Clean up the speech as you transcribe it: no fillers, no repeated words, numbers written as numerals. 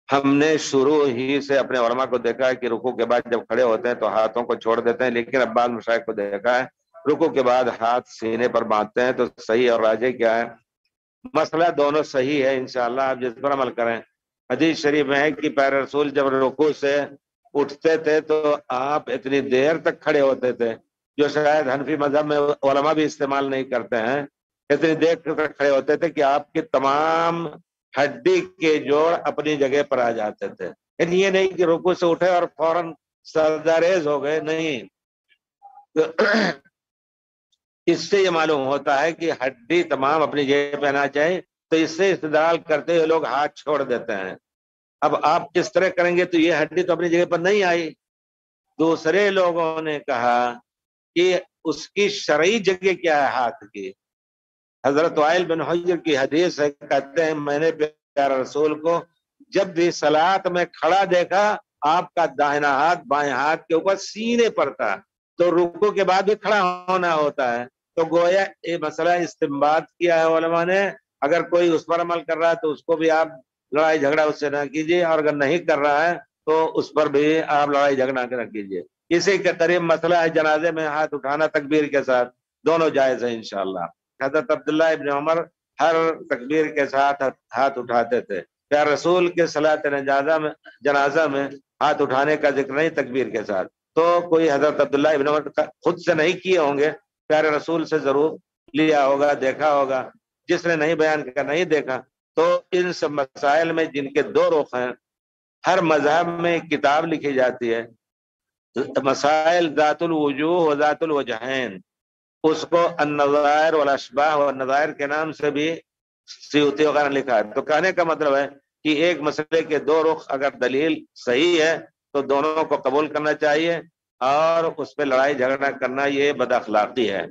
ہم نے شروع ہی سے اپنے علماء کو دیکھا ہے کہ رکوع کے بعد جب کھڑے ہوتے ہیں تو ہاتھوں کو چھوڑ دیتے ہیں، لیکن اب بعض مشائخ کو دیکھا ہے رکوع کے بعد ہاتھ سینے پر باندھتے ہیں۔ تو صحیح اور راجح کیا ہے؟ مسئلہ دونوں صحیح ہے، انشاءاللہ آپ جس پر عمل کریں۔ حدیث شریف میں ہے کہ پیارے رسول جب رکوع سے اٹھتے تھے تو آپ اتنی دیر تک کھڑے ہوتے تھے، جو شاید حنفی مذہب میں علماء بھی استعمال نہیں کرتے ہیں۔ اتنی دیر تک کھڑے ہوتے تھے کہ آپ کی تمام ہڈی کے جوڑ اپنی جگہ پر آ جاتے تھے۔ یعنی یہ نہیں کہ رکوع سے اٹھے اور فوراً سجدہ ہو گئے، نہیں۔ اس سے یہ معلوم ہوتا ہے کہ ہڈی تمام اپنی جگہ پہ آنا چاہیے، تو اس سے استدلال کرتے ہوئے لوگ ہاتھ چھوڑ دیتے ہیں۔ اب آپ کس طرح کریں گے؟ تو یہ ہڈی تو اپنی جگہ پر نہیں آئی۔ دوسرے لوگوں نے کہا کہ اس کی شرعی جگہ کیا ہے ہاتھ کی؟ حضرت وائل بن حجر کی حدیث ہے، کہتے ہیں میں نے پیارے رسول کو جب بھی صلاۃ میں کھڑا دیکھا، آپ کا داہنا ہاتھ بائیں ہاتھ کے اوپر سینے پر تھا، تو رکوع کے بعد بھی کھڑا ہونا ہوتا ہے۔ تو گویا یہ مسئلہ استنباط کیا ہے علماء نے۔ اگر کوئی اس پر عمل کر رہا ہے تو اس کو بھی آپ لڑائی جھگڑا اس سے نہ کیجیے، اور اگر نہیں کر رہا ہے تو اس پر بھی آپ لڑائی جھگڑا نہ کیجیے۔ اسی کے قریب مسئلہ ہے جنازے میں ہاتھ اٹھانا تکبیر کے ساتھ، دونوں جائز ہیں انشاءاللہ۔ حضرت عبداللہ ابن عمر ہر تکبیر کے ساتھ ہاتھ اٹھاتے تھے۔ پیارے رسول کے صلاۃ جنازہ میں ہاتھ اٹھانے کا ذکر نہیں تکبیر کے ساتھ، تو کوئی حضرت عبداللہ ابن عمر خود سے نہیں کیے ہوں گے، پیارے رسول سے ضرور لیا ہوگا، دیکھا ہوگا۔ جس نے نہیں بیان کیا، نہیں دیکھا۔ تو ان سب مسائل میں جن کے دو رخ ہیں، ہر مذہب میں کتاب لکھی جاتی ہے مسائل ذات الوجوہ و ذات الوجہین، اس کو النظائر والاشباہ والنظائر کے نام سے بھی سیوطی وغیرہ لکھا ہے۔ تو کہنے کا مطلب ہے کہ ایک مسئلے کے دو رخ اگر دلیل صحیح ہے تو دونوں کو قبول کرنا چاہیے، اور اس پہ لڑائی جھگڑا کرنا یہ بد اخلاقی ہے۔